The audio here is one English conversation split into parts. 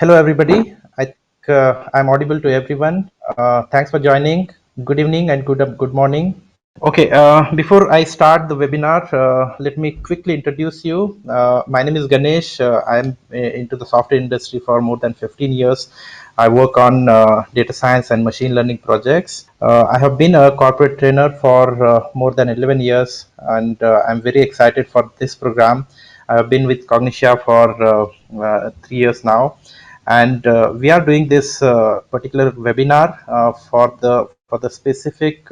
Hello, everybody. I think I'm audible to everyone. Thanks for joining. Good evening and good morning. Okay, before I start the webinar, let me quickly introduce you. My name is Ganesh. I'm into the software industry for more than 15 years. I work on data science and machine learning projects. I have been a corporate trainer for more than 11 years, and I'm very excited for this program. I have been with Cognitia for 3 years now, and we are doing this particular webinar for the specific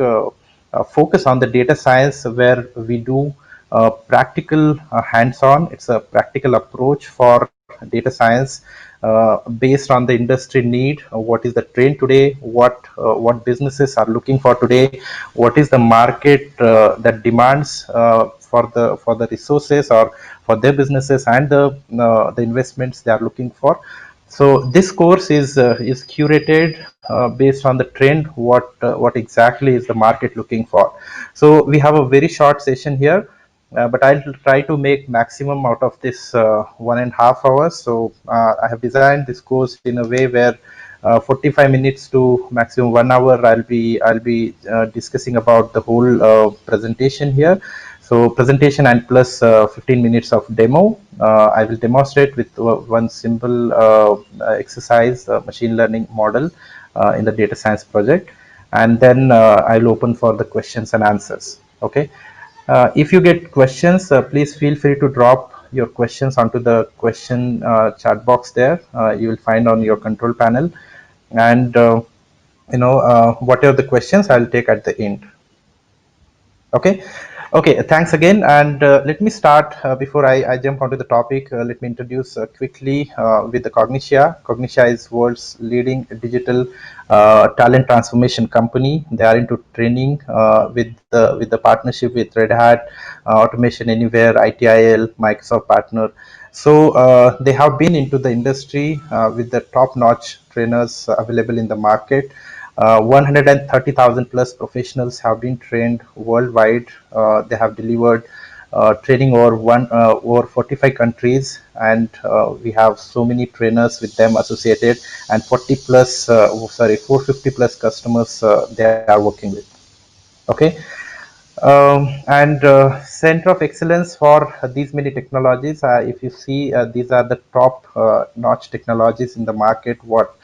focus on the data science, where we do practical hands-on. It's a practical approach for data science based on the industry need. What is the trend today? What businesses are looking for today? What is the market that demands for the resources or for their businesses, and the investments they are looking for. So this course is curated based on the trend, what exactly is the market looking for. So we have a very short session here, but I'll try to make maximum out of this 1.5 hours. So I have designed this course in a way where 45 minutes to maximum 1 hour I'll be discussing about the whole presentation here. So presentation and plus 15 minutes of demo. I will demonstrate with one simple exercise, machine learning model in the data science project, and then I'll open for the questions and answers. Okay. If you get questions, please feel free to drop your questions onto the question chat box there. You will find on your control panel, and whatever the questions I'll take at the end. Okay. Okay, thanks again. And let me start before I jump onto the topic. Let me introduce quickly with the Cognitia. Cognitia is world's leading digital talent transformation company. They are into training with the partnership with Red Hat, Automation Anywhere, ITIL, Microsoft partner. So they have been into the industry with the top-notch trainers available in the market. 130,000 plus professionals have been trained worldwide. They have delivered training over 45 countries, and we have so many trainers with them associated, and 450 plus customers they are working with. Okay. And center of excellence for these many technologies. If you see, these are the top notch technologies in the market. What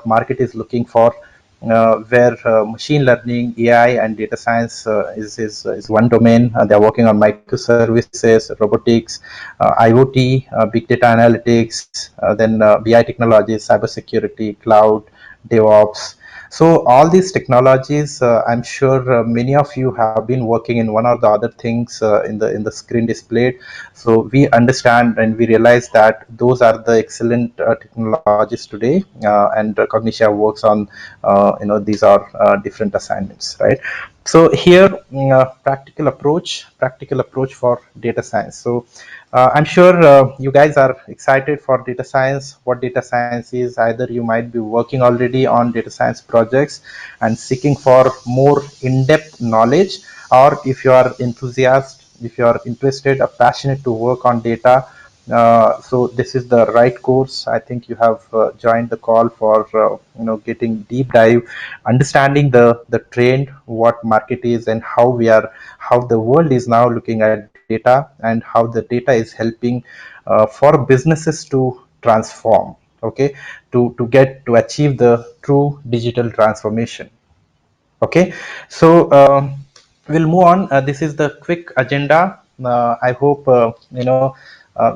market is looking for, where machine learning, AI, and data science is one domain. They are working on microservices, robotics, IoT, big data analytics, then BI technologies, cybersecurity, cloud, DevOps. So all these technologies, I'm sure many of you have been working in one or the other things in the screen displayed. So we understand and we realize that those are the excellent technologies today, and Cognitia works on these are different assignments, right? So here, practical approach for data science. So I'm sure you guys are excited for data science. What data science is, either you might be working already on data science projects and seeking for more in-depth knowledge, or if you are enthusiast, if you are interested or passionate to work on data, so this is the right course. I think you have joined the call for getting deep dive, understanding the trend, what market is, and how the world is now looking at data, and how the data is helping for businesses to transform. Okay, to achieve the true digital transformation. Okay, so we'll move on. This is the quick agenda. I hope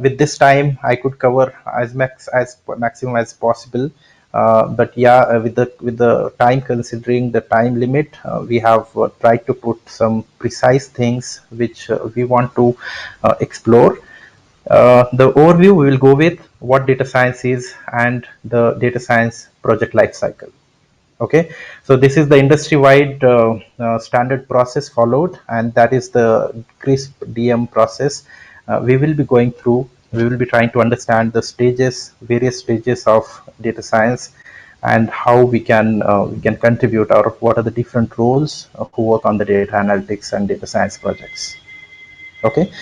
with this time I could cover as maximum as possible. But yeah, with the time, considering the time limit, we have tried to put some precise things which we want to explore. The overview, we will go with what data science is and the data science project lifecycle. Okay, so this is the industry-wide standard process followed, and that is the CRISP DM process. We will be going through. We will be trying to understand the various stages of data science, and how we can contribute, or what are the different roles who work on the data analytics and data science projects. Okay.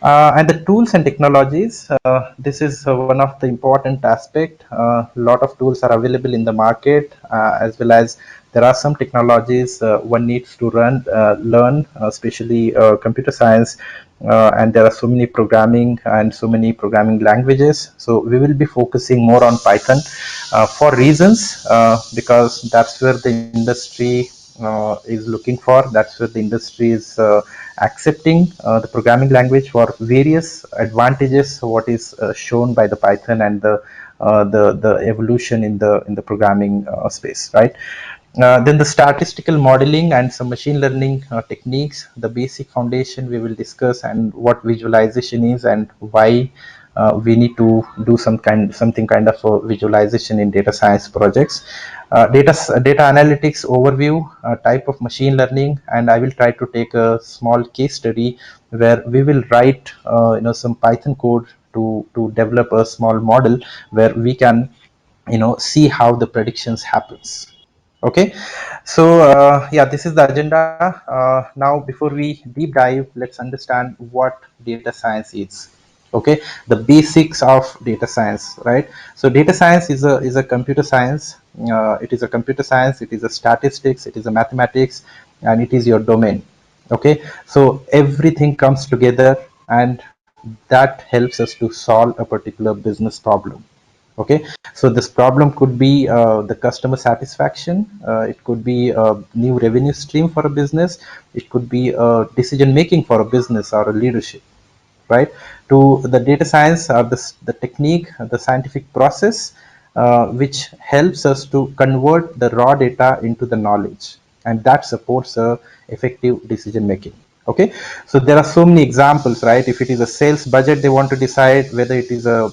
And the tools and technologies, this is one of the important aspect. A lot of tools are available in the market, as well as there are some technologies one needs to learn, especially computer science, and there are so many programming and so many programming languages. So we will be focusing more on Python for reasons, because that's where the industry is looking for. That's where the industry is accepting the programming language for various advantages. What is shown by the Python and the evolution in the programming space, right? Then the statistical modeling and some machine learning techniques, the basic foundation we will discuss, and what visualization is and why we need to do something kind of a visualization in data science projects. Data analytics overview, type of machine learning, and I will try to take a small case study where we will write some Python code to develop a small model where we can see how the predictions happens. Okay, so yeah, this is the agenda. Now before we deep dive, let's understand what data science is. Okay, the basics of data science, right? So data science is a computer science. It is a computer science, it is a statistics, it is a mathematics, and it is your domain. Okay, so everything comes together, and that helps us to solve a particular business problem. Okay, so this problem could be the customer satisfaction, it could be a new revenue stream for a business, it could be decision making for a business or a leadership, right? To the data science or the technique, the scientific process, which helps us to convert the raw data into the knowledge, and that supports effective decision making. Okay, so there are so many examples, right? If it is a sales budget, they want to decide whether it is a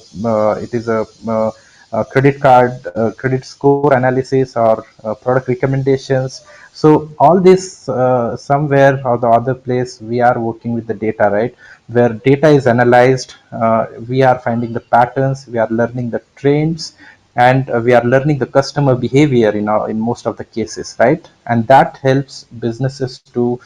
credit card, credit score analysis, or product recommendations. So all this, somewhere or the other place, we are working with the data, right? Where data is analyzed, we are finding the patterns, we are learning the trends, and we are learning the customer behavior in most of the cases, right? And that helps businesses to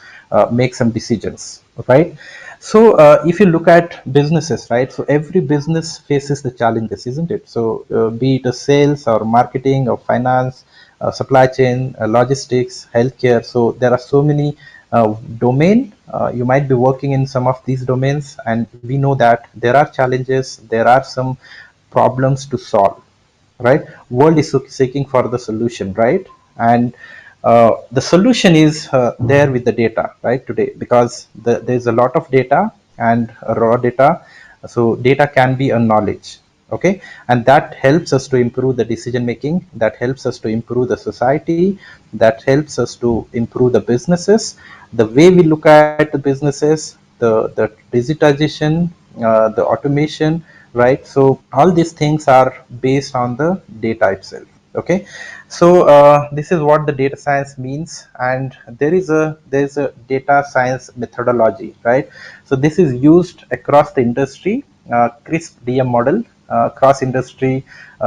make some decisions, right? So if you look at businesses, right, so every business faces the challenges, isn't it? So be it a sales or marketing or finance, supply chain, logistics, healthcare. So there are so many domain. You might be working in some of these domains, and we know that there are challenges, there are some problems to solve, right? World is seeking for the solution, right? And the solution is there with the data, right, today, because there's a lot of data and raw data. So data can be a knowledge. Okay, and that helps us to improve the decision making, that helps us to improve the society, that helps us to improve the businesses, the way we look at the businesses, the digitization, the automation, right? So all these things are based on the data itself. Okay, so this is what the data science means, and there is a data science methodology, right? So this is used across the industry, crisp DM model, cross industry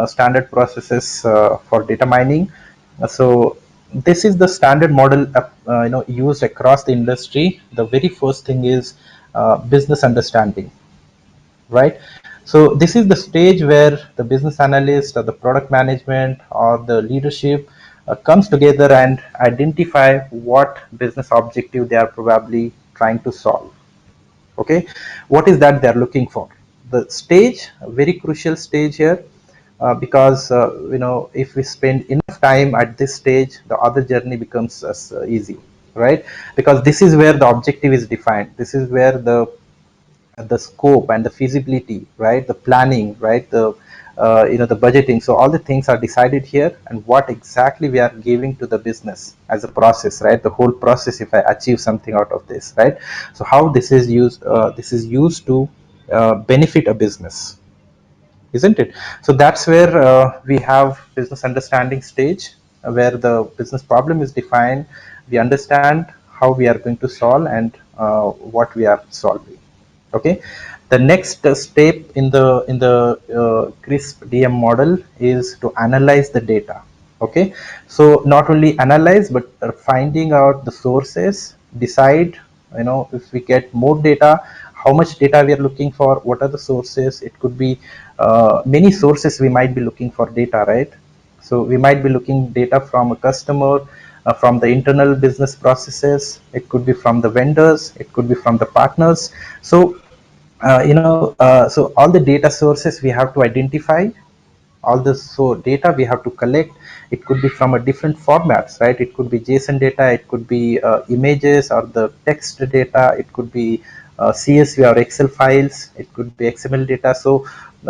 standard processes for data mining. So this is the standard model used across the industry. The very first thing is business understanding, right? So this is the stage where the business analyst or the product management or the leadership comes together and identify what business objective they are probably trying to solve. Okay, what is that they're looking for? The stage, a very crucial stage here, because if we spend enough time at this stage, the other journey becomes easy, right? Because this is where the objective is defined, this is where the scope and the feasibility, right, the planning, right, the budgeting, so all the things are decided here, and what exactly we are giving to the business as a process, right? The whole process, if I achieve something out of this, right? So how this is used to benefit a business, isn't it? So that's where we have business understanding stage, where the business problem is defined, we understand how we are going to solve, and what we are solving. Okay, the next step in the crisp DM model is to analyze the data. Okay, so not only analyze, but finding out the sources, decide, if we get more data, how much data we are looking for, what are the sources. It could be many sources we might be looking for data, right? So we might be looking data from a customer, from the internal business processes. It could be from the vendors. It could be from the partners. So so all the data sources we have to identify, all this so data we have to collect. It could be from a different formats, right? It could be JSON data, it could be images or the text data, it could be CSV or Excel files, it could be XML data. So we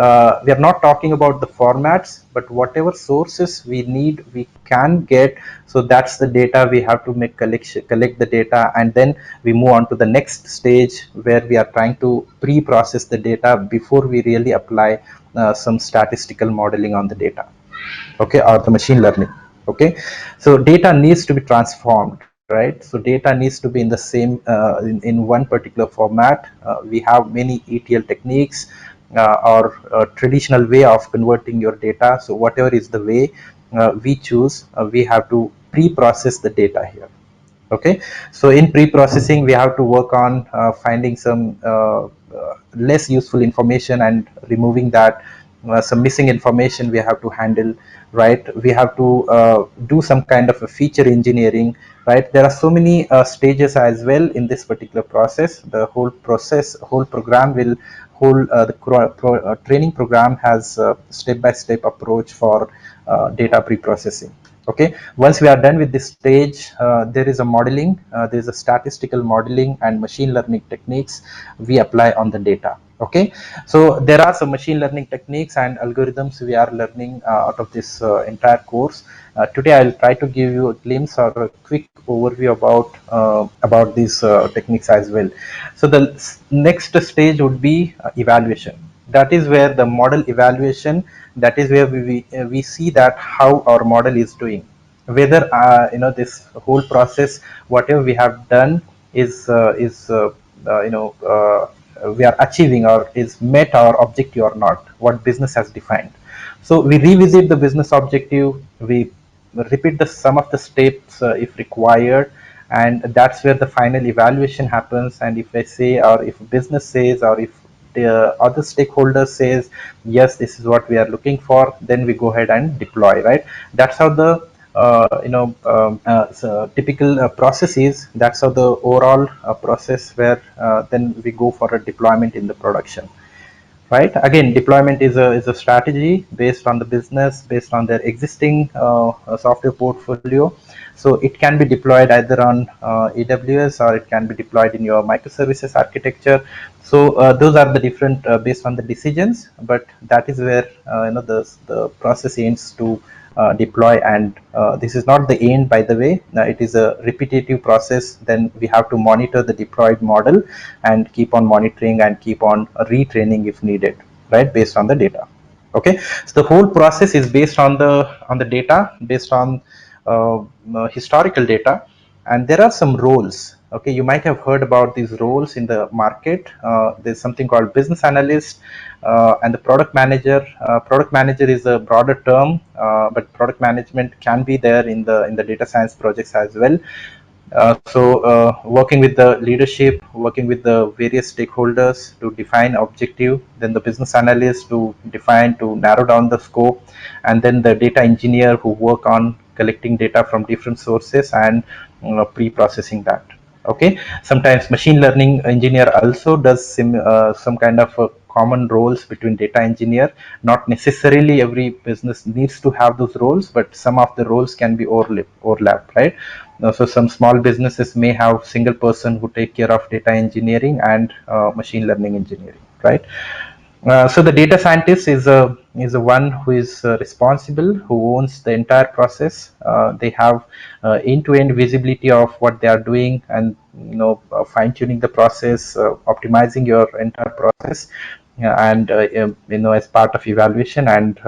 are not talking about the formats, but whatever sources we need we can get. So that's the data we have to collect the data, and then we move on to the next stage where we are trying to pre-process the data before we really apply some statistical modeling on the data, okay, or the machine learning. Okay, so data needs to be transformed, right? So data needs to be in the same in one particular format. We have many ETL techniques or traditional way of converting your data. So whatever is the way we choose, we have to pre-process the data here. Okay, so in pre-processing we have to work on finding some less useful information and removing that. Some missing information we have to handle, right? We have to do some kind of a feature engineering, right? There are so many stages as well in this particular process. The whole program will training program has a step-by-step approach for data pre-processing. Okay, once we are done with this stage, there is a modeling, there is a statistical modeling and machine learning techniques we apply on the data. Okay, so there are some machine learning techniques and algorithms we are learning out of this entire course. Today I'll try to give you a glimpse or a quick overview about these techniques as well. So the next stage would be evaluation. That is where the model evaluation, that is where we see that how our model is doing, whether this whole process whatever we have done we are achieving or is met our objective or not, what business has defined. So we revisit the business objective, we repeat the some of the steps if required, and that's where the final evaluation happens. And if I say, or if business says, or if the other stakeholders says yes, this is what we are looking for, then we go ahead and deploy, right? That's how the typical process is. That's how the overall process where then we go for a deployment in the production, right? Again, deployment is a strategy based on the business, based on their existing software portfolio. So it can be deployed either on AWS, or it can be deployed in your microservices architecture. So those are the different based on the decisions, but that is where the process aims to deploy. And this is not the end, by the way. It is a repetitive process. Then we have to monitor the deployed model and keep on monitoring and keep on retraining if needed, right, based on the data. Okay, so the whole process is based on the data, based on historical data. And there are some roles. Okay, you might have heard about these roles in the market. There's something called business analyst and the product manager. Product manager is a broader term, but product management can be there in the data science projects as well. Working with the leadership, working with the various stakeholders to define objective, then the business analyst to define, to narrow down the scope, and then the data engineer who work on collecting data from different sources and pre-processing that. Okay, sometimes machine learning engineer also does some kind of common roles between data engineer. Not necessarily every business needs to have those roles, but some of the roles can be overlap, right? So some small businesses may have single person who take care of data engineering and machine learning engineering, right? So the data scientist is a one who is responsible, who owns the entire process. They have end-to-end visibility of what they are doing, and fine tuning the process, optimizing your entire process, and as part of evaluation and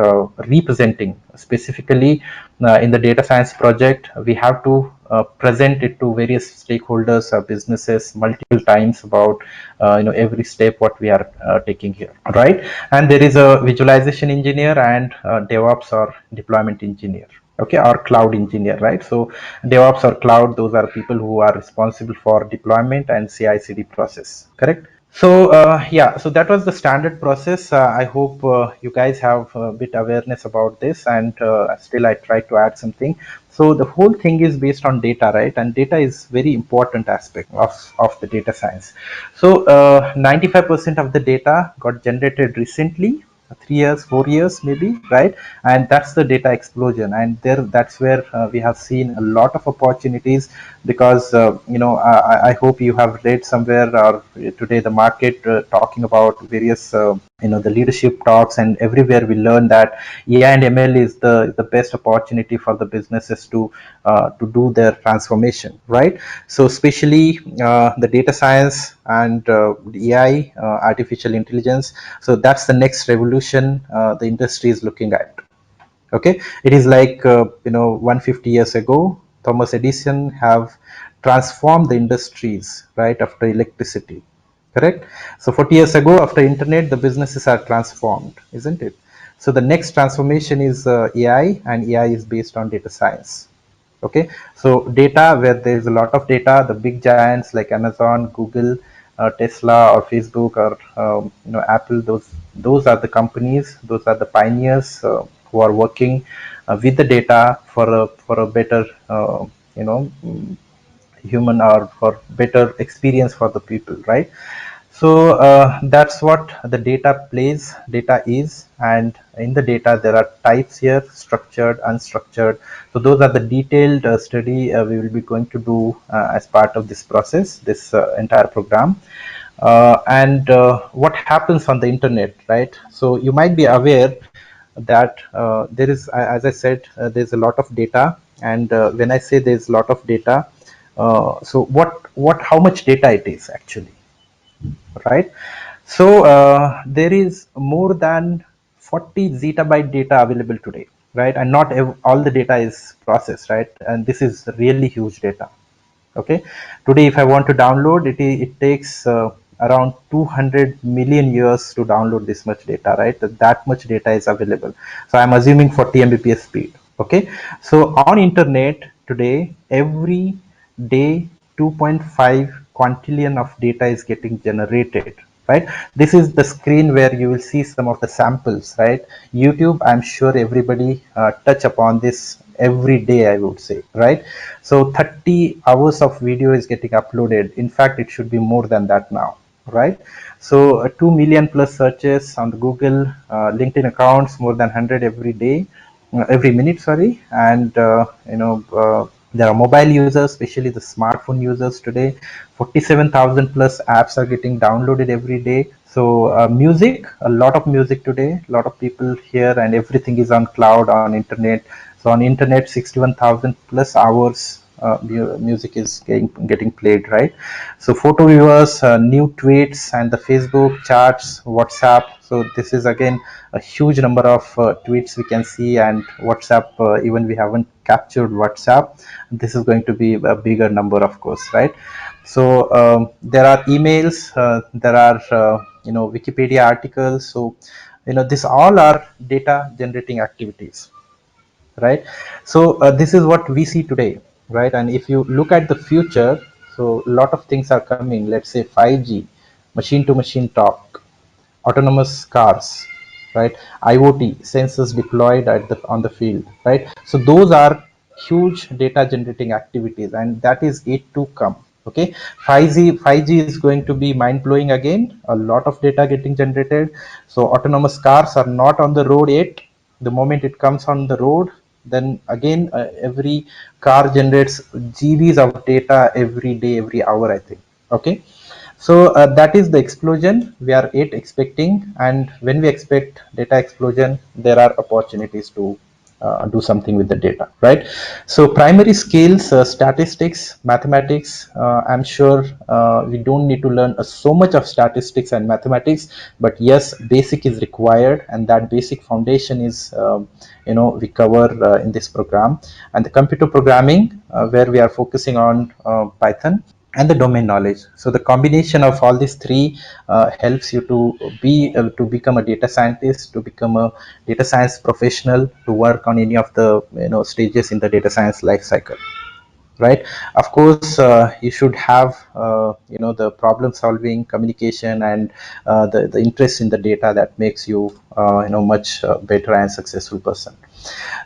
representing specifically in the data science project, we have to present it to various stakeholders or businesses multiple times about every step what we are taking here, right? And there is a visualization engineer and DevOps or deployment engineer, okay, or cloud engineer, right? So DevOps or cloud, those are people who are responsible for deployment and CI/CD process, correct? So yeah, so that was the standard process. I hope you guys have a bit awareness about this, and still I try to add something. So the whole thing is based on data, right? And data is very important aspect of the data science. So 95% of the data got generated recently, 3 years, 4 years maybe, right? And that's the data explosion, and that's where we have seen a lot of opportunities, because I hope you have read somewhere or today the market talking about various the leadership talks, and everywhere we learn that AI and ML is the best opportunity for the businesses to do their transformation, right? So especially the data science and the AI, artificial intelligence. So that's the next revolution the industry is looking at. Okay, it is like 150 years ago, Thomas Edison have transformed the industries, right, after electricity, correct? So 40 years ago, after internet, the businesses are transformed, isn't it? So the next transformation is AI, and AI is based on data science. Okay, so data, where there is a lot of data, the big giants like Amazon, Google, Tesla, or Facebook, or Apple, those are the companies, those are the pioneers who are working with the data for a better human, or for better experience for the people, right? So that's what the data is. And in the data there are types here: structured, unstructured. So those are the detailed study we will be going to do as part of this process, this entire program. And what happens on the internet, right? So you might be aware that there is, as I said, there's a lot of data. And when I say there's a lot of data, so how much data it is actually, right? So there is more than 40 zettabyte data available today, right? And not all the data is processed, right? And this is really huge data. Okay, today if I want to download it, it takes around 200 million years to download this much data, right? That much data is available. So I'm assuming 40 mbps speed. Okay, so on internet today, every day 2.5 quintillion of data is getting generated, right? This is the screen where you will see some of the samples, right? YouTube, I'm sure everybody touch upon this every day, I would say, right? So 30 hours of video is getting uploaded. In fact, it should be more than that now, right? So 2 million plus searches on the Google, LinkedIn accounts, more than 100 every day, every minute, sorry. And there are mobile users, especially the smartphone users today. 47,000 plus apps are getting downloaded every day. So music, a lot of music today, a lot of people here, and everything is on cloud, on internet. So on internet, 61,000 plus hours music is getting played, right? So photo viewers, new tweets, and the Facebook charts, WhatsApp. So this is again a huge number of tweets we can see, and WhatsApp, even we haven't captured WhatsApp. This is going to be a bigger number, of course, right? So there are emails, there are Wikipedia articles. So this all are data generating activities, right? So this is what we see today, right? And if you look at the future, so a lot of things are coming. Let's say 5G, machine to machine talk, autonomous cars, right? IoT, sensors deployed on the field, right? So those are huge data generating activities, and that is yet to come. Okay, 5G is going to be mind blowing again. A lot of data getting generated. So autonomous cars are not on the road yet. The moment it comes on the road, then again every car generates GBs of data every day, every hour, I think. Okay, so that is the explosion we are yet expecting. And when we expect data explosion, there are opportunities to do something with the data, right? So primary skills, statistics, mathematics. I'm sure we don't need to learn so much of statistics and mathematics, but yes, basic is required, and that basic foundation is we cover in this program. And the computer programming, where we are focusing on Python, and the domain knowledge. So the combination of all these three helps you to become a data scientist, to become a data science professional, to work on any of the stages in the data science life cycle, right? Of course, you should have the problem solving, communication, and the interest in the data that makes you much better and successful person.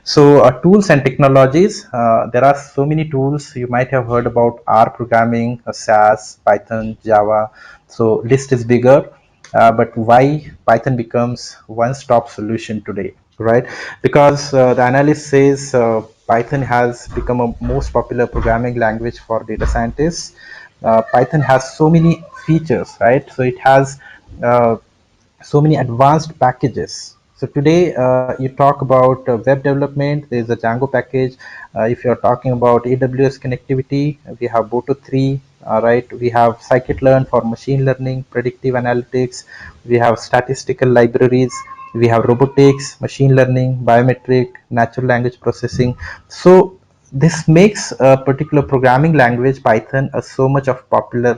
So tools and technologies, there are so many tools. You might have heard about R programming, SAS, Python, Java. So list is bigger, but why Python becomes one-stop solution today, right? Because the analyst says Python has become a most popular programming language for data scientists. Python has so many features, right? So it has so many advanced packages. So today you talk about web development, there is a Django package. If you're talking about AWS connectivity, we have Boto 3, right? We have scikit-learn for machine learning, predictive analytics. We have statistical libraries. We have robotics, machine learning, biometric, natural language processing. So this makes a particular programming language, Python, so much of popular.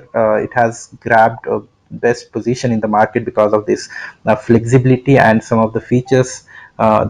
It has grabbed a best position in the market because of this flexibility and some of the features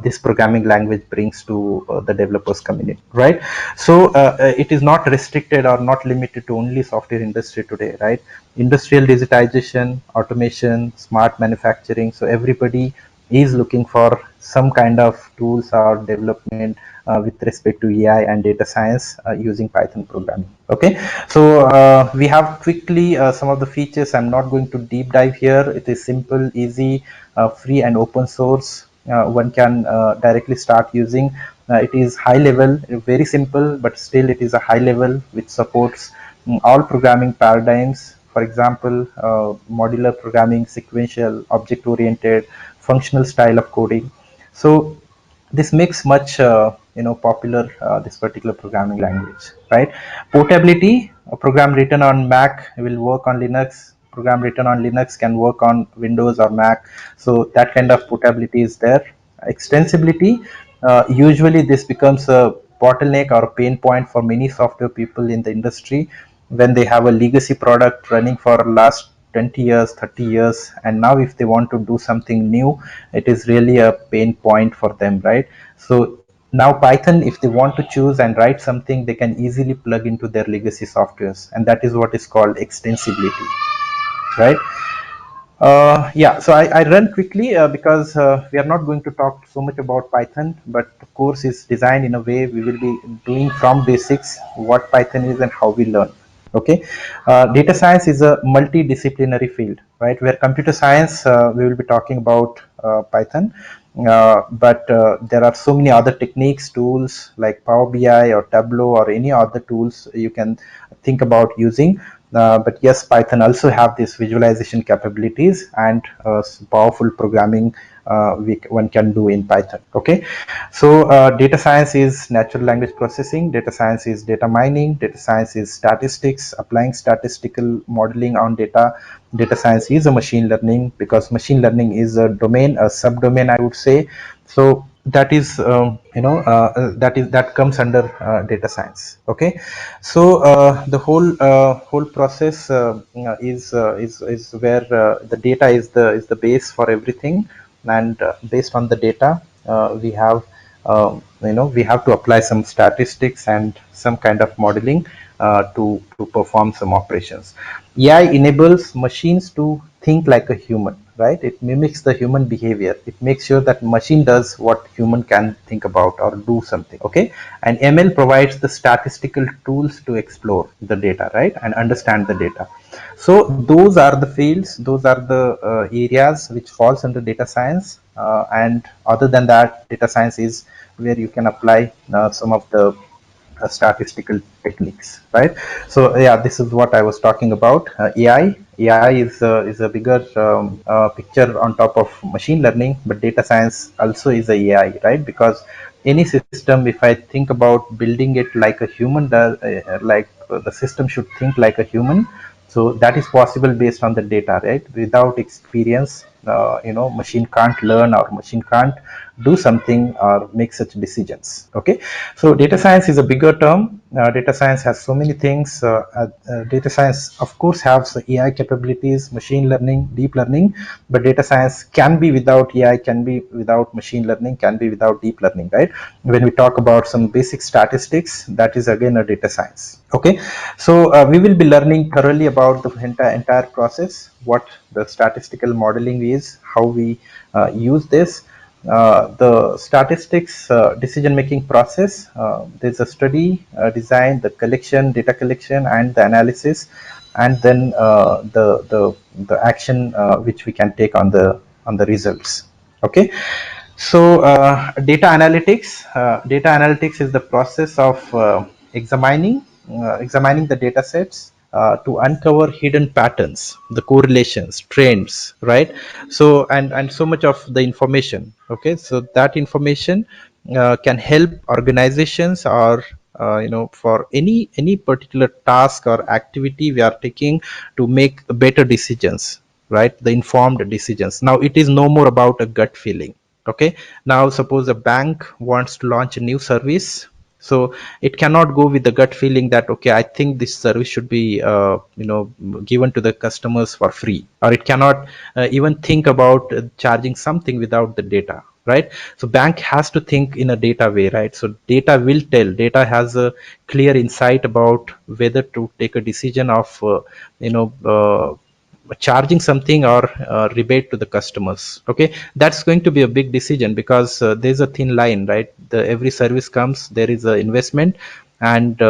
this programming language brings to the developers community, right? So it is not restricted or not limited to only software industry today, right? Industrial digitization, automation, smart manufacturing. So everybody is looking for some kind of tools or development with respect to AI and data science using Python programming. Okay, so we have quickly some of the features. I'm not going to deep dive here. It is simple, easy, free and open source. One can directly start using. It is high level, very simple, but still it is a high level which supports all programming paradigms. For example, modular programming, sequential, object oriented, functional style of coding. So this makes much popular this particular programming language, right? Portability, a program written on Mac will work on Linux, program written on Linux can work on Windows or Mac. So that kind of portability is there. Extensibility, usually this becomes a bottleneck or a pain point for many software people in the industry when they have a legacy product running for last 20 years, 30 years, and now if they want to do something new, it is really a pain point for them, right? So now Python, if they want to choose and write something, they can easily plug into their legacy softwares, and that is what is called extensibility, right? Yeah, so I run quickly because we are not going to talk so much about Python, but the course is designed in a way we will be doing from basics what Python is and how we learn. Okay, data science is a multidisciplinary field, right? Where computer science, we will be talking about Python, but there are so many other techniques, tools like Power BI or Tableau or any other tools you can think about using. But yes, Python also have these visualization capabilities and powerful programming one can do in Python. Okay, so data science is natural language processing, data science is data mining, data science is statistics, applying statistical modeling on data. Data science is a machine learning because machine learning is a domain, a subdomain, I would say. So that is that comes under data science. Okay, so the whole process is where the data is the base for everything, and based on the data we have to apply some statistics and some kind of modeling to perform some operations. AI enables machines to think like a human, right? It mimics the human behavior. It makes sure that machine does what human can think about or do something. Okay, and ML provides the statistical tools to explore the data, right, and understand the data. So those are the fields, those are the areas which falls under data science, and other than that, data science is where you can apply some of the statistical techniques, right? So yeah, this is what I was talking about. AI is a bigger picture on top of machine learning, but data science also is a AI, right? Because any system, if I think about building it like a human does, the system should think like a human. So that is possible based on the data, right? Without experience, machine can't learn or machine can't do something or make such decisions. Okay, so data science is a bigger term. Data science has so many things. Data science, of course, has AI capabilities, machine learning, deep learning, but data science can be without AI, can be without machine learning, can be without deep learning, right? When we talk about some basic statistics, that is again a data science. Okay, so we will be learning thoroughly about the entire process, what the statistical modeling is, how we use this, the statistics decision making process. There's a study, design, the collection, data collection, and the analysis, and then the action which we can take on the results. Okay, so data analytics is the process of examining the data sets to uncover hidden patterns, the correlations, trends, right? So and so much of the information. Okay, so that information can help organizations, or for any particular task or activity we are taking, to make better decisions, right? The informed decisions. Now it is no more about a gut feeling. Okay, now suppose a bank wants to launch a new service, so it cannot go with the gut feeling that, okay, I think this service should be given to the customers for free, or it cannot even think about charging something without the data, right? So bank has to think in a data way, right? So data has a clear insight about whether to take a decision of you know uh, charging something or rebate to the customers. Okay, that's going to be a big decision, because there's a thin line, right? Every service comes, there is a investment, and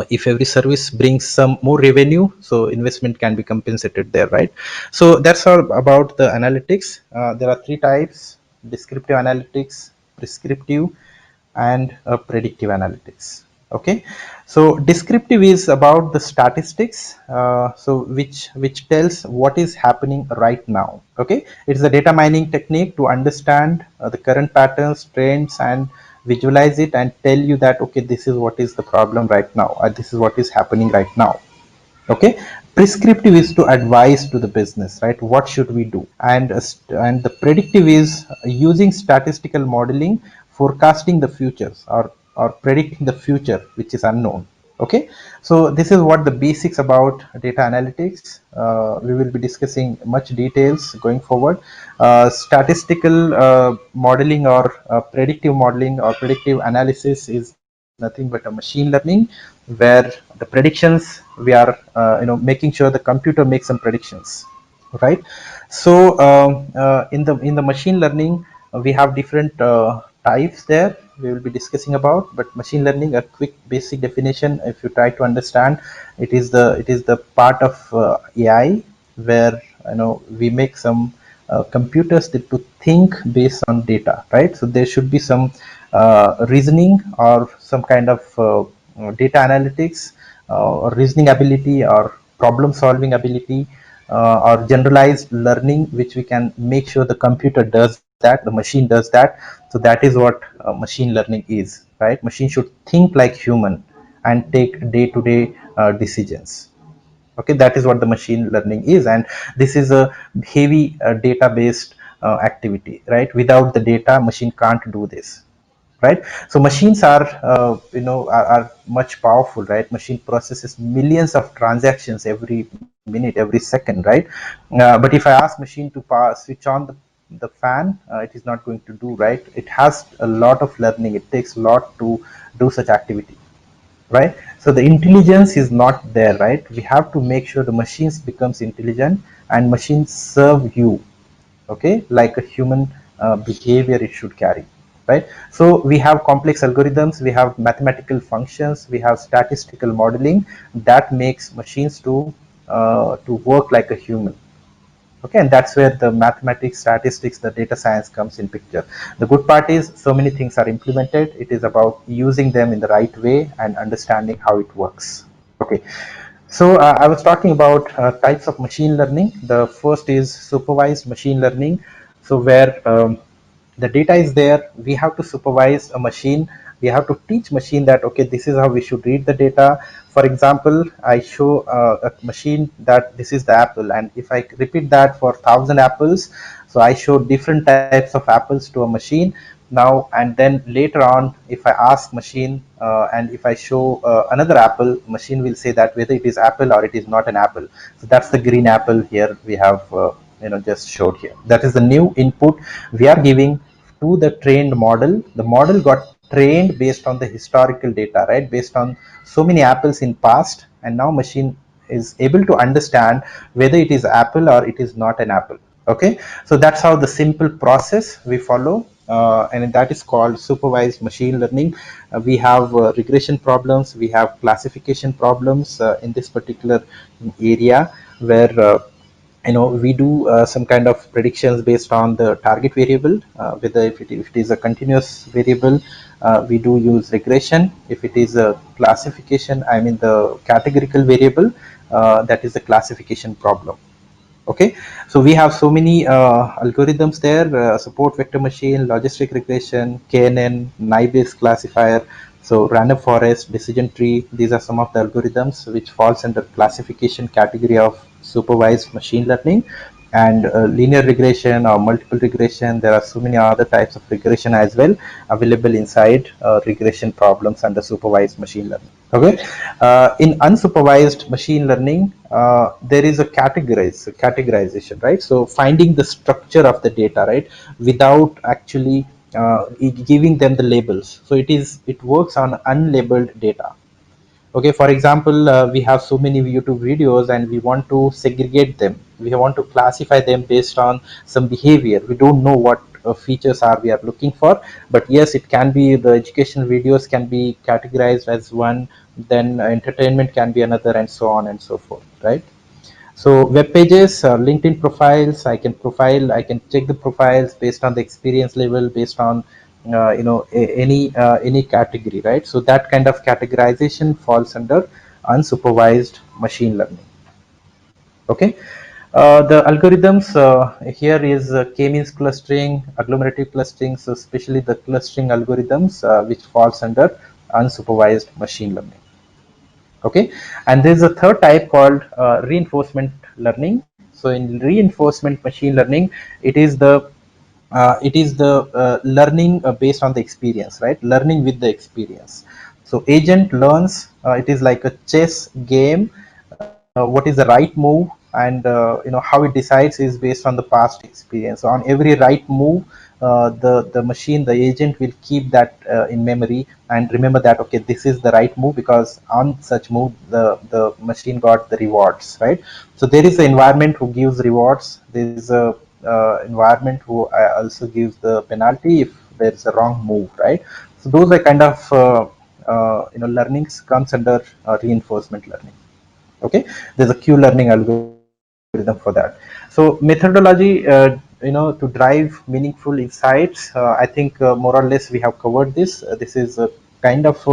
if every service brings some more revenue, so investment can be compensated there, right? So that's all about the analytics. There are three types: descriptive analytics, prescriptive, and predictive analytics. Okay, so descriptive is about the statistics, so which tells what is happening right now. Okay, it's a data mining technique to understand the current patterns, trends, and visualize it and tell you that, okay, this is what is the problem right now, or this is what is happening right now. Okay, prescriptive is to advise to the business, right? What should we do? And the predictive is using statistical modeling, forecasting the futures, or predicting the future which is unknown. Okay, so this is what the basics about data analytics. We will be discussing much details going forward. Statistical modeling, or predictive modeling, or predictive analysis is nothing but a machine learning, where the predictions, we are making sure the computer makes some predictions, right? So in the machine learning, we have different types there we will be discussing about. But machine learning, a quick basic definition, if you try to understand, it is the part of AI, where we make some computers that to think based on data, right? So there should be some reasoning, or some kind of data analytics, or reasoning ability, or problem solving ability, or generalized learning, which we can make sure the computer does that, the machine does that. So that is what machine learning is, right? Machine should think like human and take day-to-day decisions. Okay, that is what the machine learning is, and this is a heavy data based activity, right? Without the data, machine can't do this, right? So machines are much powerful, right? Machine processes millions of transactions every minute, every second, right? But if I ask machine to switch on the fan, it is not going to do, right? It has a lot of learning, it takes a lot to do such activity, right? So the intelligence is not there, right? We have to make sure the machines becomes intelligent, and machines serve you, okay, like a human behavior it should carry, right? So we have complex algorithms, we have mathematical functions, we have statistical modeling that makes machines to work like a human. Okay, and that's where the mathematics, statistics, the data science comes in picture. The good part is so many things are implemented. It is about using them in the right way and understanding how it works. Okay, so I was talking about types of machine learning. The first is supervised machine learning. So where the data is there, we have to supervise a machine. We have to teach machine that, okay, this is how we should read the data. For example, I show a machine that this is the apple, and if I repeat that for 1,000 apples, so I show different types of apples to a machine. now, and then later on if I ask machine and if I show another apple, machine will say that whether it is apple or it is not an apple. So that's the green apple here we have just showed here. That is the new input we are giving to the trained model. The model got trained based on the historical data, right, based on so many apples in past, and now machine is able to understand whether it is apple or it is not an apple. Okay, so that's how the simple process we follow, and that is called supervised machine learning. We have regression problems, we have classification problems in this particular area, where we do some kind of predictions based on the target variable, whether if it is a continuous variable, we do use regression. If it is a classification, I mean the categorical variable, that is the classification problem. Okay, so we have so many algorithms there: support vector machine, logistic regression, KNN, Naive classifier, so random forest, decision tree. These are some of the algorithms which falls under classification category of supervised machine learning. And linear regression or multiple regression, there are so many other types of regression as well available inside regression problems under supervised machine learning. Okay, in unsupervised machine learning, there is a categorization, right? So finding the structure of the data, right, without actually giving them the labels. So it works on unlabeled data. Okay, for example, we have so many YouTube videos and we want to segregate them, we want to classify them based on some behavior. We don't know what features are we are looking for, but yes, it can be the education videos can be categorized as one, then entertainment can be another, and so on and so forth, right? So web pages, LinkedIn profiles, I can check the profiles based on the experience level, based on any category, right? So that kind of categorization falls under unsupervised machine learning. Okay, the algorithms here is k-means clustering, agglomerative clustering, so especially the clustering algorithms which falls under unsupervised machine learning. Okay, and there's a third type called reinforcement learning. So in reinforcement machine learning, it is the learning based on the experience, right? Learning with the experience. So agent learns, it is like a chess game. What is the right move, and how it decides is based on the past experience. So on every right move, the machine, the agent will keep that in memory and remember that, okay, this is the right move because on such move the machine got the rewards, right? So there is an environment who gives rewards, there is a environment who also gives the penalty if there is a wrong move, right? So those are kind of learnings comes under reinforcement learning. Okay, there's a q learning algorithm for that. So methodology, to drive meaningful insights, I think more or less we have covered this. This is a kind of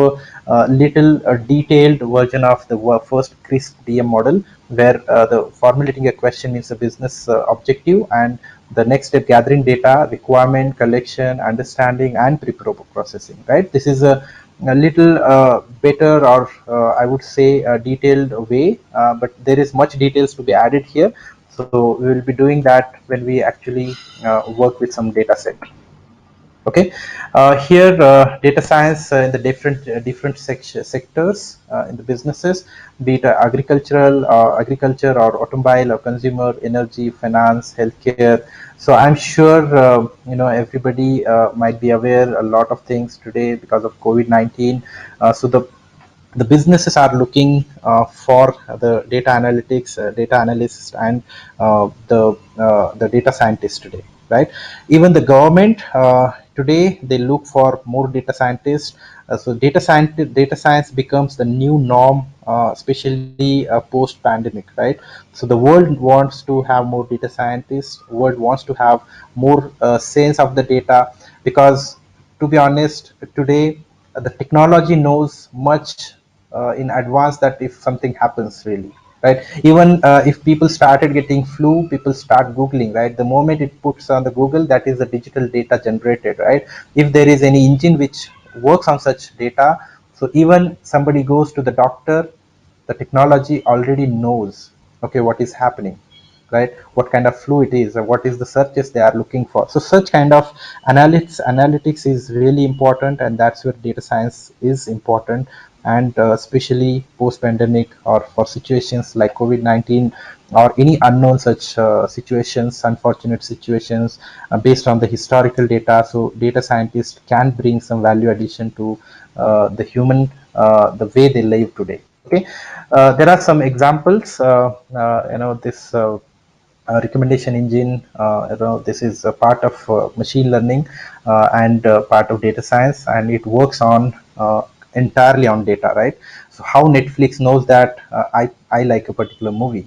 little detailed version of the first crisp dm model, where the formulating a question means a business objective, and the next step gathering data, requirement collection, understanding, and pre-processing, right? This is a little better, or I would say a detailed way, but there is much details to be added here. So we will be doing that when we actually work with some data set. Okay, here data science in the different sectors in the businesses, be it agriculture or automobile or consumer, energy, finance, healthcare. So I'm sure everybody might be aware a lot of things today because of COVID-19. So the businesses are looking for the data analytics, data analysts, and the data scientists today, right? Even the government today, they look for more data scientists. So data science becomes the new norm, especially post pandemic, right? So the world wants to have more data scientists. World wants to have more sense of the data, because to be honest, today the technology knows much in advance that if something happens, really, right? Even if people started getting flu, people start googling, right? The moment it puts on the Google, that is the digital data generated, right? If there is any engine which works on such data, so even somebody goes to the doctor, the technology already knows, okay, what is happening. right? What kind of flow it is, or what is the searches they are looking for. So such kind of analytics is really important, and that's where data science is important. And especially post pandemic, or for situations like COVID-19 or any unknown such situations, unfortunate situations, based on the historical data. So data scientists can bring some value addition to the human, the way they live today. Okay, there are some examples. This recommendation engine, this is a part of machine learning, and part of data science, and it works on entirely on data, right? So how Netflix knows that I like a particular movie,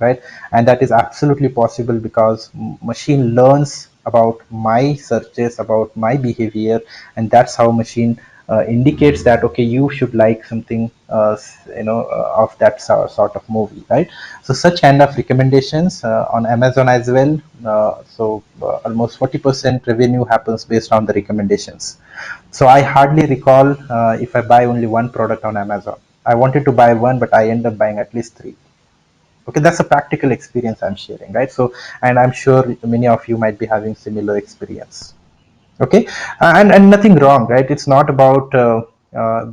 right? And that is absolutely possible because machine learns about my searches, about my behavior, and that's how machine indicates that okay, you should like something, of that sort of movie, right? So such kind of recommendations on Amazon as well. Almost 40% revenue happens based on the recommendations. So I hardly recall if I buy only one product on Amazon. I wanted to buy one, but I end up buying at least three. Okay, that's a practical experience I'm sharing, right? So, and I'm sure many of you might be having similar experience. Okay, and nothing wrong, right? It's not about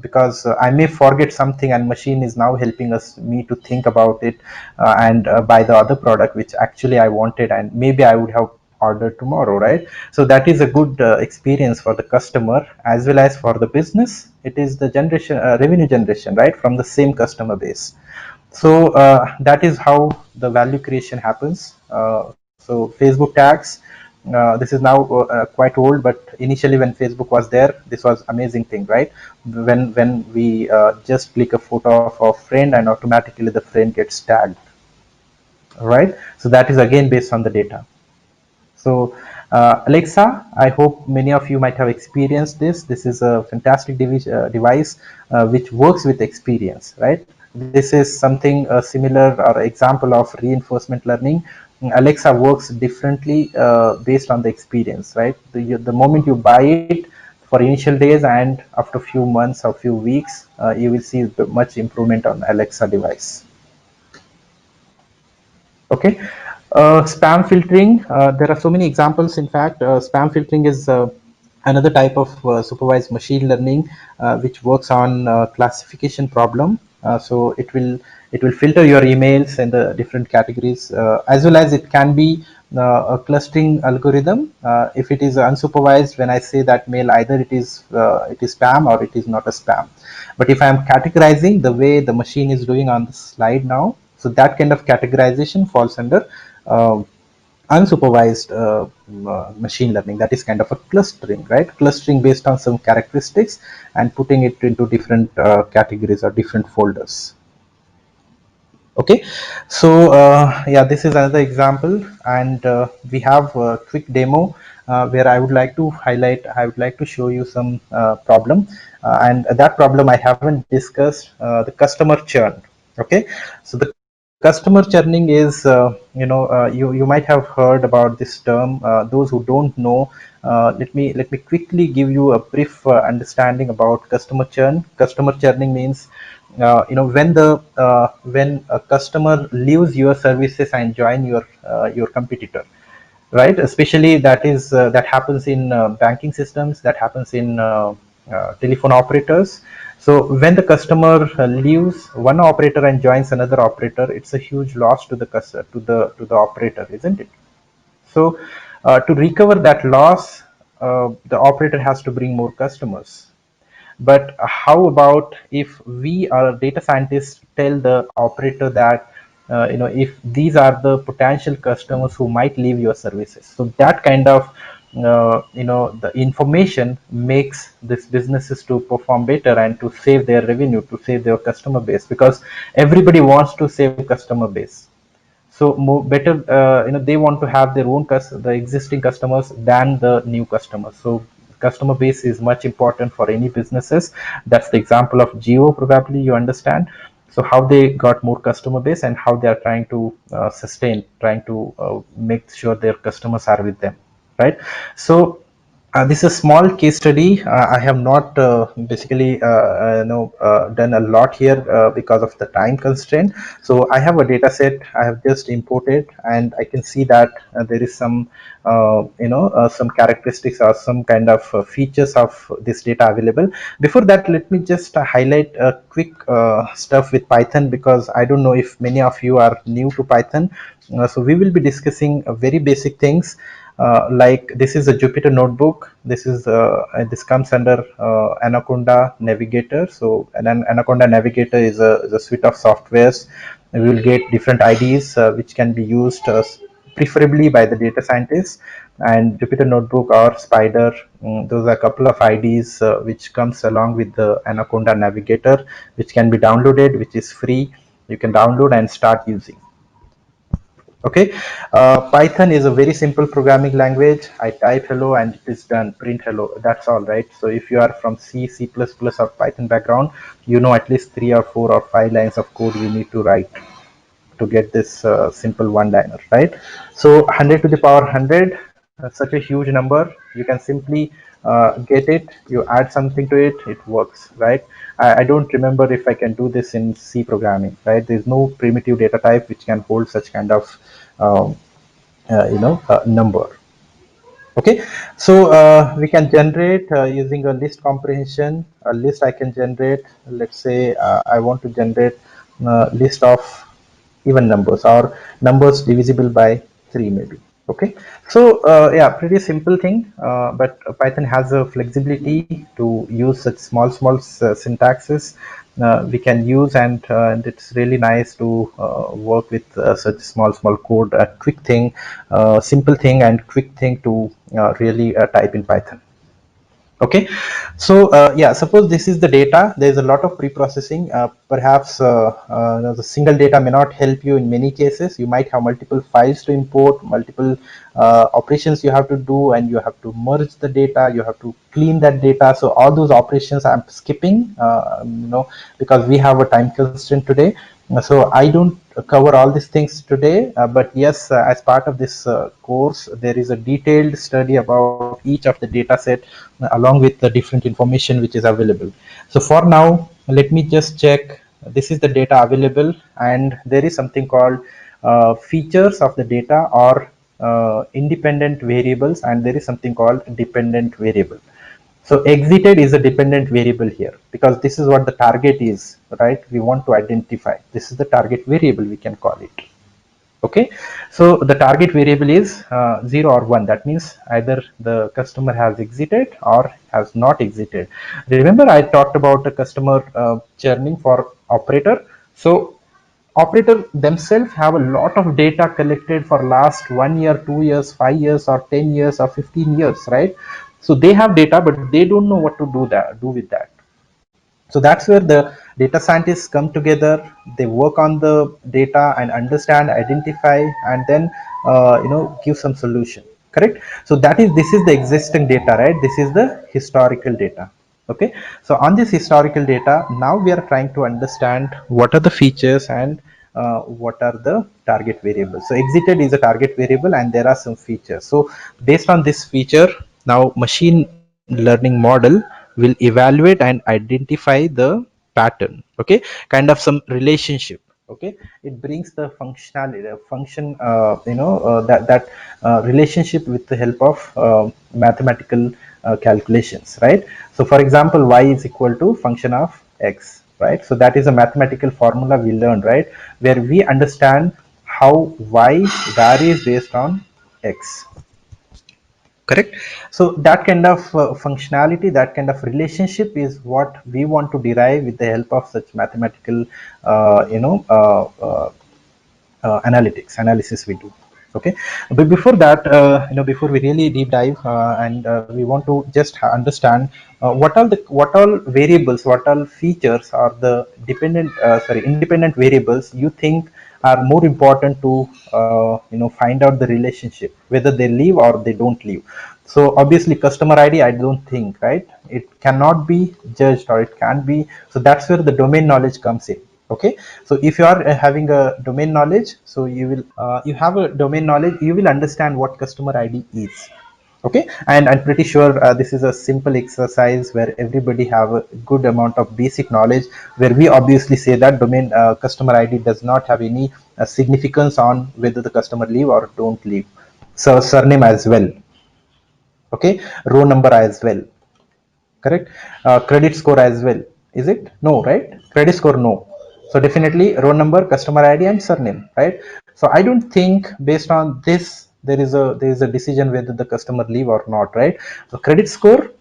because I may forget something, and machine is now helping us me to think about it, and buy the other product which actually I wanted, and maybe I would have ordered tomorrow, right? So that is a good experience for the customer as well as for the business. It is the generation, revenue generation, right, from the same customer base. So that is how the value creation happens. So Facebook tags, this is now quite old, but initially when Facebook was there, this was amazing thing, right? When we just click a photo of a friend, and automatically the friend gets tagged, right? So that is again based on the data. So, Alexa, I hope many of you might have experienced this. This is a fantastic device which works with experience, right? This is something similar or example of reinforcement learning. Alexa works differently based on the experience, right? The moment you buy it for initial days, and after a few months or few weeks, you will see much improvement on Alexa device. Okay, spam filtering. There are so many examples. In fact, spam filtering is another type of supervised machine learning which works on classification problem. So it will filter your emails in the different categories, as well as it can be a clustering algorithm. If it is unsupervised, when I say that mail, either it is spam or it is not a spam. But if I am categorizing the way the machine is doing on the slide now, so that kind of categorization falls under uh, unsupervised machine learning. That is kind of a clustering, right? Clustering based on some characteristics and putting it into different categories or different folders. Okay, so yeah, this is another example, and we have a quick demo where I would like to show you some problem, and that problem I haven't discussed, the customer churn. Okay, so the customer churning is, you might have heard about this term. Those who don't know, let me quickly give you a brief understanding about customer churn. Customer churning means, when a customer leaves your services and join your competitor, right? Especially that happens in banking systems, that happens in telephone operators. So when the customer leaves one operator and joins another operator, it's a huge loss to the to the operator, isn't it? So to recover that loss, the operator has to bring more customers. But how about if we, are data scientists, tell the operator that if these are the potential customers who might leave your services, so that kind of the information makes these businesses to perform better and to save their revenue, to save their customer base, because everybody wants to save customer base. So more better, they want to have their own the existing customers than the new customers. So customer base is much important for any businesses. That's the example of Geo, probably you understand. So how they got more customer base and how they are trying to sustain, trying to make sure their customers are with them, right? So This is a small case study. I have not basically done a lot here because of the time constraint. So I have a data set I have just imported, and I can see that there is some some characteristics or some kind of features of this data available. Before that, let me just highlight a quick stuff with Python, because I don't know if many of you are new to Python. So we will be discussing very basic things, like this is a Jupyter notebook. This comes under Anaconda Navigator. So an Anaconda Navigator is a suite of softwares. We will get different IDs which can be used preferably by the data scientists. And Jupyter Notebook or Spider, those are a couple of IDs which comes along with the Anaconda Navigator, which can be downloaded, which is free. You can download and start using. Okay. Python is a very simple programming language. I type hello and it is done, print hello, that's all, right? So if you are from C++ or Python background, you know at least 3 or 4 or 5 lines of code we need to write to get this simple one-liner, right? So 100 to the power 100, such a huge number, you can simply get it, you add something to it, it works, right? I don't remember if I can do this in C programming, right? There's no primitive data type which can hold such kind of um, number. Okay, so we can generate using a list comprehension. A list I can generate, let's say I want to generate a list of even numbers or numbers divisible by 3 maybe. Okay, so yeah, pretty simple thing, but Python has a flexibility to use such small syntaxes we can use, and it's really nice to work with such small code, a quick thing, simple thing and quick thing to really type in Python. Okay, so yeah, suppose this is the data. There's a lot of pre-processing. Perhaps the single data may not help you in many cases. You might have multiple files to import, multiple operations you have to do, and you have to merge the data, you have to clean that data. So all those operations I'm skipping, because we have a time constraint today. So I don't cover all these things today, but yes, as part of this course, there is a detailed study about each of the data set along with the different information which is available. So for now, let me just check. This is the data available, and there is something called features of the data, or independent variables, and there is something called dependent variable. So exited is a dependent variable here, because this is what the target is, right? We want to identify. This is the target variable, we can call it. Okay, so the target variable is 0 or 1. That means either the customer has exited or has not exited. Remember I talked about the customer churning for operator. So operator themselves have a lot of data collected for last 1 year, 2 years, 5 years, or 10 years, or 15 years, right? So they have data, but they don't know what to do with that. So that's where the data scientists come together. They work on the data and understand, identify, and then give some solution. Correct. So this is the existing data, right? This is the historical data. Okay, so on this historical data, now we are trying to understand what are the features and what are the target variables. So exited is a target variable, and there are some features. So based on this feature, now machine learning model will evaluate and identify the pattern. Okay, kind of some relationship. Okay, it brings the functionality, the function, that relationship with the help of mathematical calculations, right? So for example, y is equal to function of x, right? So that is a mathematical formula we learned, right, where we understand how y varies based on x. Correct. So that kind of functionality, that kind of relationship is what we want to derive with the help of such mathematical analysis we do. Okay, but before that, before we really deep dive, and we want to just understand what all variables, what all features are the independent variables you think are more important to find out the relationship, whether they leave or they don't leave. So obviously customer ID, I don't think, right, it cannot be judged, or it can be. So that's where the domain knowledge comes in. Okay, so if you are having a domain knowledge, so you have a domain knowledge, you will understand what customer ID is. Okay, and I'm pretty sure this is a simple exercise where everybody have a good amount of basic knowledge, where we obviously say that domain customer ID does not have any significance on whether the customer leave or don't leave. So surname as well. Okay, row number as well, correct. Credit score as well, is it? No, right? Credit score, no. So definitely row number, customer ID, and surname, right? So I don't think based on this there is a decision whether the customer leave or not, right? So credit score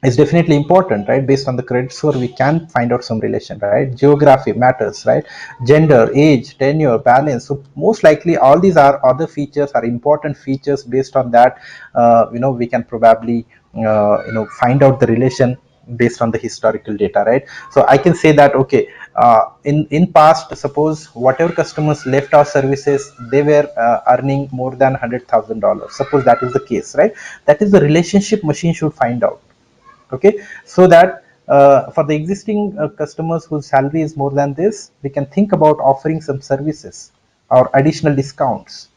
is definitely important, right? Based on the credit score we can find out some relation, right? Geography matters, right? Gender, age, tenure, balance. So most likely all these are other features, are important features. Based on that, we can probably find out the relation based on the historical data, right? So I can say that, okay, in past, suppose whatever customers left our services, they were earning more than $100,000, suppose that is the case, right? That is the relationship machine should find out. Okay, so that for the existing customers whose salary is more than this, we can think about offering some services or additional discounts,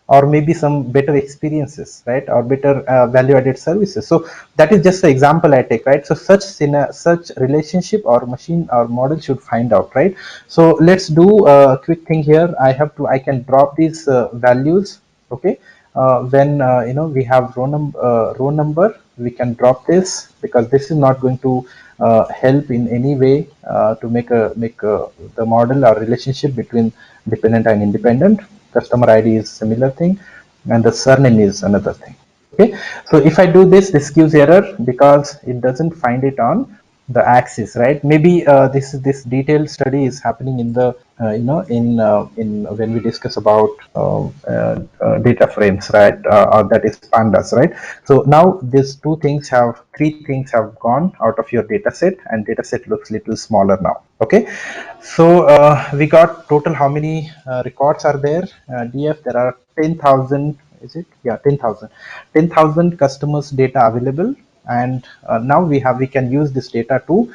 or maybe some better experiences, right? Or better value added services. So that is just an example I take, right? So such relationship or machine or model should find out, right? So let's do a quick thing here. I can drop these values. Okay, when we have row number, we can drop this, because this is not going to help in any way to make the model or relationship between dependent and independent. Customer ID is similar thing, and the surname is another thing. Okay, so if I do this, this gives error because it doesn't find it on the axis, right? Maybe this detailed study is happening in the in when we discuss about data frames, right? Or that is pandas, right? So now these three things have gone out of your data set, and data set looks little smaller now. Okay, so we got total how many records are there? DF, there are 10,000. Is it? Yeah, 10,000. 10,000 customers data available, and now we can use this data to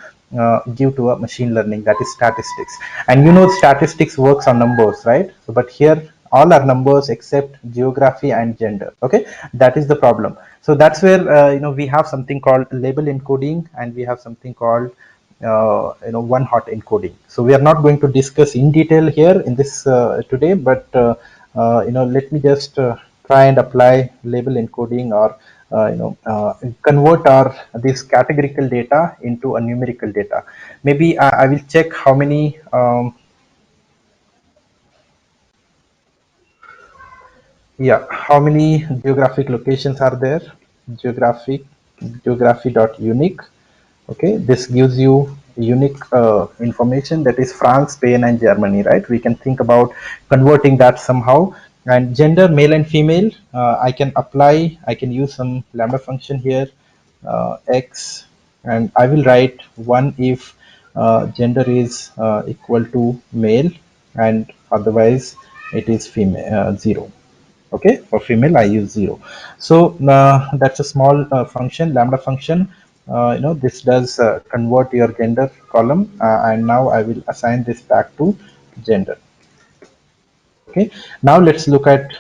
give to a machine learning, that is statistics. And statistics works on numbers, right? So but here all are numbers except geography and gender. Okay, that is the problem. So that's where we have something called label encoding, and we have something called one hot encoding. So we are not going to discuss in detail here in this today, but let me just try and apply label encoding, or convert our this categorical data into a numerical data. Maybe I will check how many how many geographic locations are there. Geographic geography.unique. Okay, this gives you unique information, that is France, Spain, and Germany, right? We can think about converting that somehow. And gender, male and female, I can use some lambda function here, x, and I will write one if gender is equal to male, and otherwise it is female, 0. Okay, for female I use 0. So that's a small function, lambda function. This does convert your gender column, and now I will assign this back to gender. Okay, now let's look at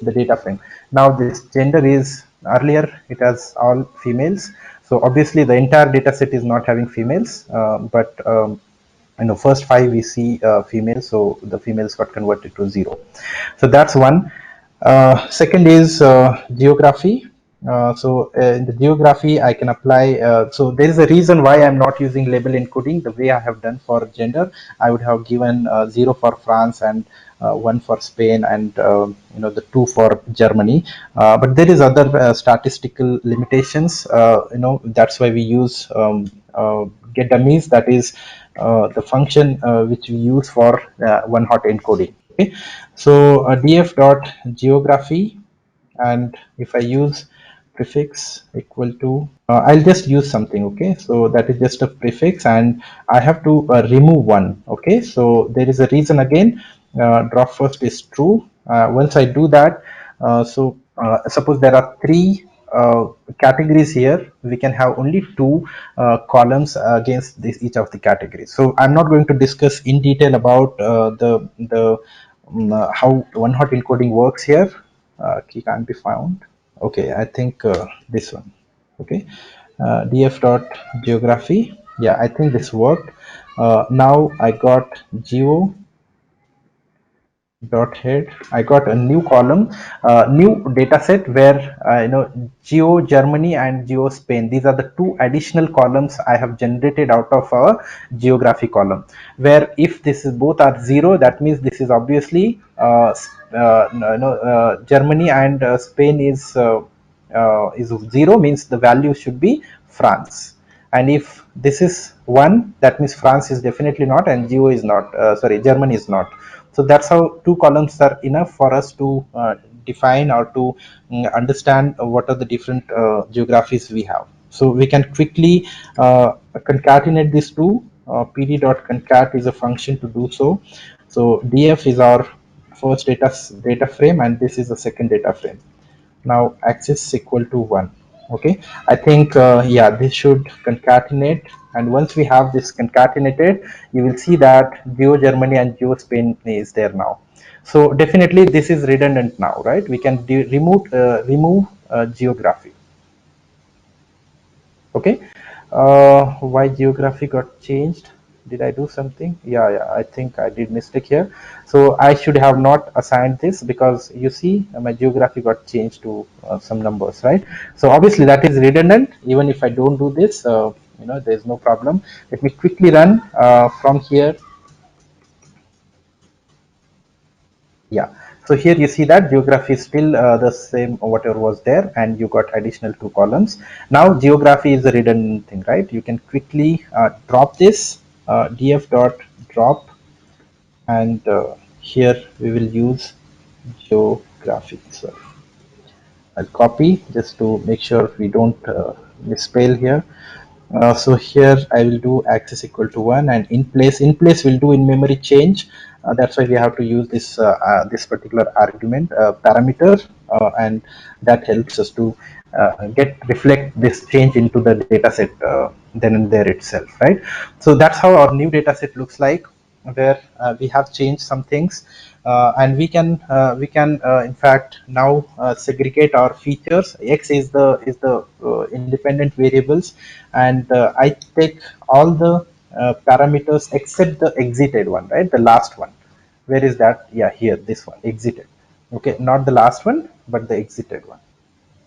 the data frame. Now this gender is, earlier it has all females, so obviously the entire data set is not having females, but first 5 we see females, so the females got converted to 0. So that's one. Second is geography. In the geography I can apply, so there is a reason why I'm not using label encoding the way I have done for gender. I would have given 0 for France, and 1 for Spain, and the 2 for Germany. But there is other statistical limitations. That's why we use get dummies, that is the function which we use for one hot encoding. Okay, so df dot geography, and if I use prefix equal to, I'll just use something. Okay, so that is just a prefix, and I have to remove one. Okay, so there is a reason again. Drop first is true. Once I do that, suppose there are 3 categories here, we can have only 2 columns against each of the categories. So I'm not going to discuss in detail about how one hot encoding works here. Key can't be found. Okay, I think this one. Okay, df dot geography. Yeah, I think this worked. Now I got geo dot head. I got a new column, new data set where geo Germany and geo Spain, these are the two additional columns I have generated out of a geography column, where if this is both are zero, that means this is obviously Germany, and Spain is zero, means the value should be France. And if this is 1, that means France is definitely not, and geo is not, sorry, Germany is not. So that's how two columns are enough for us to define or to understand what are the different geographies we have. So we can quickly concatenate these two. Pd.concat is a function to do so. So df is our first data frame, and this is the second data frame. Now axis equal to 1. Okay, I think yeah, this should concatenate, and once we have this concatenated, you will see that geo Germany and geo Spain is there now. So definitely this is redundant now, right? We can remove geography. Okay, why geography got changed? Did I do something? Yeah, I think I did mistake here. So I should have not assigned this, because you see my geography got changed to some numbers, right? So obviously that is redundant. Even if I don't do this, there's no problem. Let me quickly run from here. Yeah, so here you see that geography is still the same whatever was there, and you got additional 2 columns. Now geography is a redundant thing, right? You can quickly drop this, df dot drop, and here we will use geography. So I'll copy just to make sure we don't misspell here. So here I will do axis equal to 1, and in place will do in memory change. That's why we have to use this particular argument parameter, and that helps us to get reflect this change into the data set then and there itself, right? So that's how our new data set looks like, where we have changed some things, and we can in fact now segregate our features. X is the independent variables, and I take all the parameters except the exited one, right? The last one. Where is that? Yeah, here, this one, exited. Okay, not the last one, but the exited one.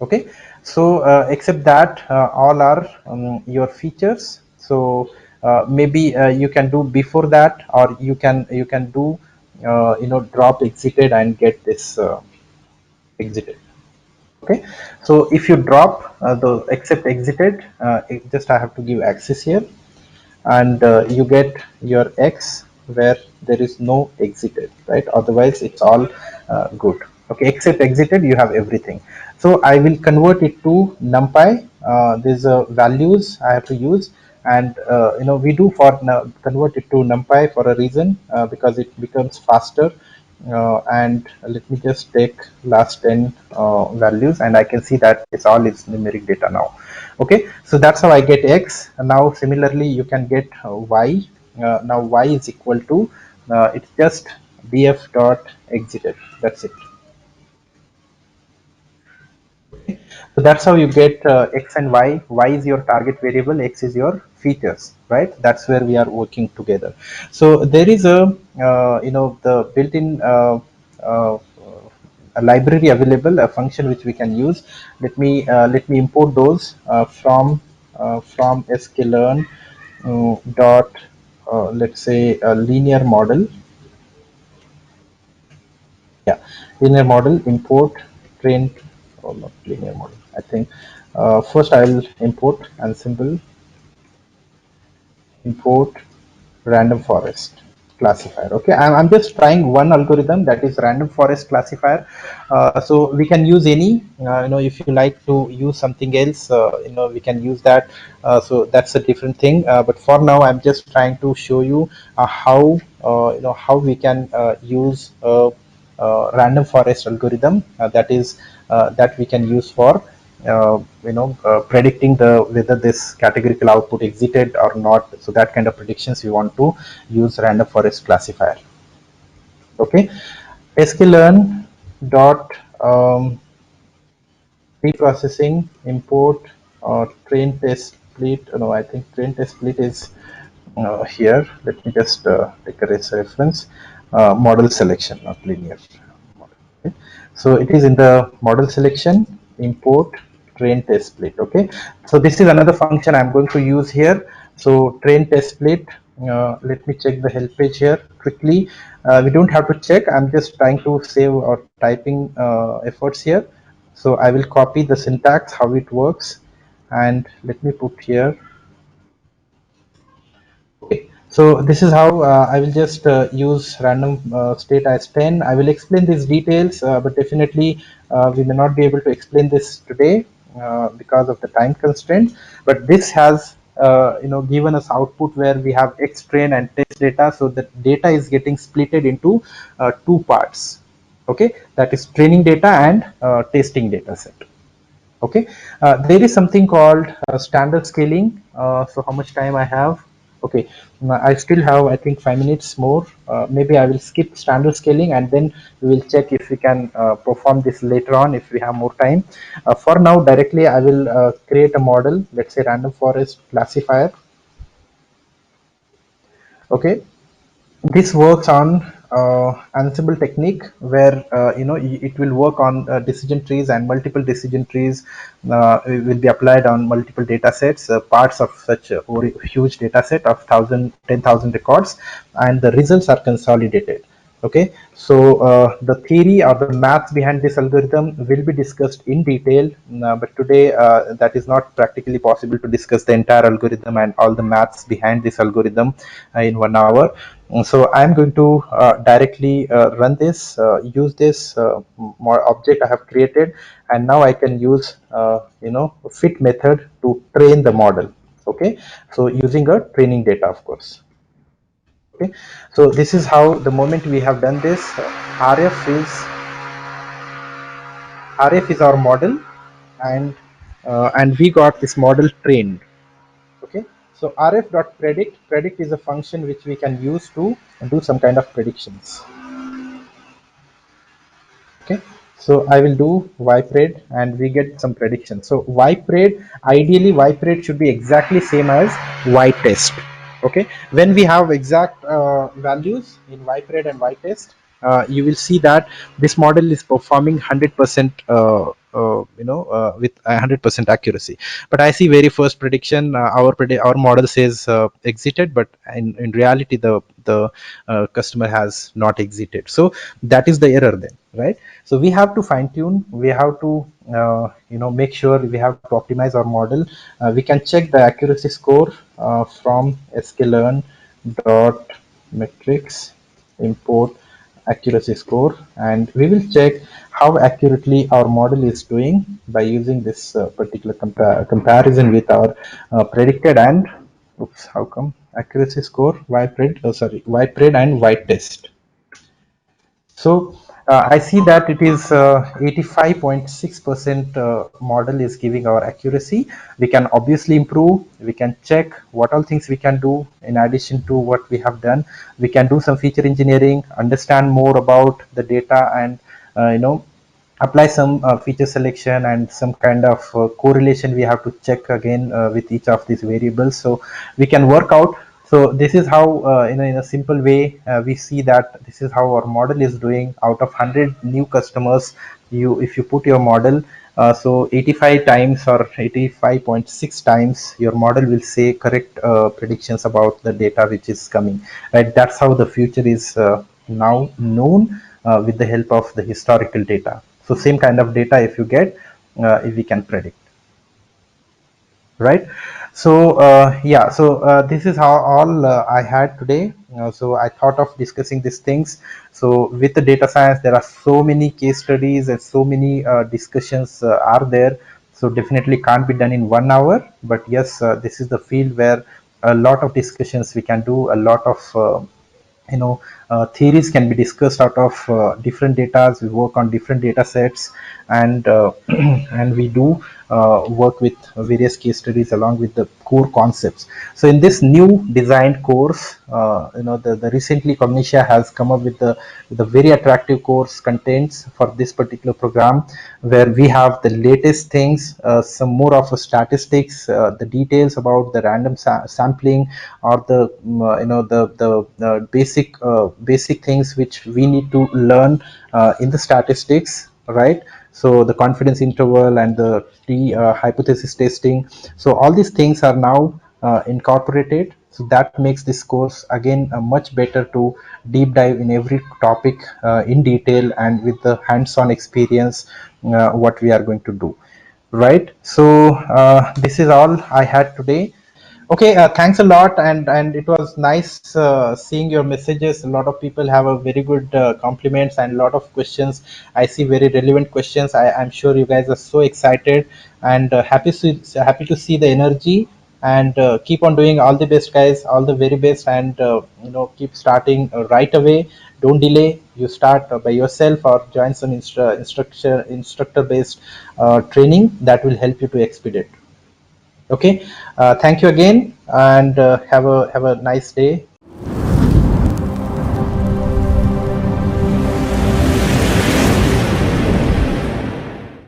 Okay, so except that, all are your features. So maybe you can do before that, or you can do drop exited and get this exited. Okay, so if you drop the except exited, just I have to give axis here, and you get your x where there is no exited, right? Otherwise it's all good. Okay, except exited, you have everything. So I will convert it to numpy. There's values I have to use, and we do for convert it to numpy for a reason, because it becomes faster. And let me just take last 10 values, and I can see that it's all is numeric data now. Okay, so that's how I get x. And now similarly you can get y. Now y is equal to it's just df dot exited. That's it. So that's how you get x and y. Y is your target variable, x is your features, right? That's where we are working together. So there is the built-in a library available, a function which we can use. Let me import those from sklearn dot let's say a linear model. Yeah, linear model import trained, or not linear model, I think. First I'll import Ansible, import random forest classifier. Okay, I'm just trying one algorithm, that is random forest classifier. So we can use any, if you like to use something else, we can use that. So that's a different thing, but for now I'm just trying to show you how we can use random forest algorithm, that we can use for predicting whether this categorical output exited or not. So that kind of predictions we want to use random forest classifier. Okay, sklearn dot pre-processing, import, or train test split. No, I think train test split is here. Let me just take a reference. Model selection, not linear. Okay. So it is in the model selection, import, train test split. Okay. So this is another function I'm going to use here. So train test split. Let me check the help page here quickly. We don't have to check. I'm just trying to save or typing efforts here. So I will copy the syntax, how it works, and let me put here. Okay, so this is how I will just use random state as 10. I will explain these details, but definitely we may not be able to explain this today because of the time constraint. But this has given us output where we have X train and test data, so the data is getting splitted into two parts. Okay, that is training data and testing data set. Okay, there is something called standard scaling. So how much time I have? Okay, I still have, I think, 5 minutes more. Maybe I will skip standard scaling and then we will check if we can perform this later on if we have more time. For now, directly I will create a model, let's say random forest classifier. Okay, this works on Ansible technique where it will work on decision trees, and multiple decision trees will be applied on multiple data sets, parts of such a huge data set of 10,000 records, and the results are consolidated. Okay, so the theory or the maths behind this algorithm will be discussed in detail, but today that is not practically possible to discuss the entire algorithm and all the maths behind this algorithm in 1 hour. So I'm going to directly run this, use this more object I have created, and now I can use fit method to train the model. Okay, so using a training data, of course. Okay, so this is how the moment we have done this, RF is our model, and we got this model trained. Okay, so rf.predict is a function which we can use to do some kind of predictions. Okay, so I will do ypred and we get some prediction. So ypred, ideally ypred should be exactly same as ytest. Okay, when we have exact values in ypred and ytest, you will see that this model is performing 100% with 100% accuracy. But I see very first prediction, our model says exited, but in reality the customer has not exited. So that is the error then, right? So we have to fine tune, we have to make sure, we have to optimize our model. We can check the accuracy score from sklearn dot metrics import accuracy score, and we will check how accurately our model is doing by using this particular comparison with our predicted and oops, how come accuracy score ypred and ytest. So I see that it is 85.6% model is giving our accuracy. We can obviously improve. We can check what all things we can do in addition to what we have done. We can do some feature engineering, understand more about the data, and apply some feature selection and some kind of correlation we have to check again with each of these variables, so we can work out. So this is how in a simple way we see that this is how our model is doing. Out of 100 new customers, if you put your model, so 85 times or 85.6 times your model will say correct predictions about the data which is coming, right? That's how the future is now known with the help of the historical data. So same kind of data if you get, if we can predict, right? So yeah, so this is how all I had today. So I thought of discussing these things. So with the data science, there are so many case studies and so many discussions are there. So definitely can't be done in 1 hour. But yes, this is the field where a lot of discussions we can do, a lot of theories can be discussed out of different data. We work on different data sets, and and we do work with various case studies along with the core concepts. So in this new designed course, the recently Cognitia has come up with a very attractive course contents for this particular program, where we have the latest things, some more of a statistics, the details about the random sampling, or the basic things which we need to learn in the statistics, right? So the confidence interval and the hypothesis testing, so all these things are now incorporated. So that makes this course again much better to deep dive in every topic in detail and with the hands-on experience what we are going to do, right? So this is all I had today. Okay, thanks a lot, and it was nice seeing your messages. A lot of people have a very good compliments and a lot of questions. I see very relevant questions. I'm sure you guys are so excited and happy to see the energy. And keep on doing all the best, guys. All the very best, and keep starting right away. Don't delay. You start by yourself or join some instructor based training that will help you to expedite. Okay, thank you again, and have a nice day.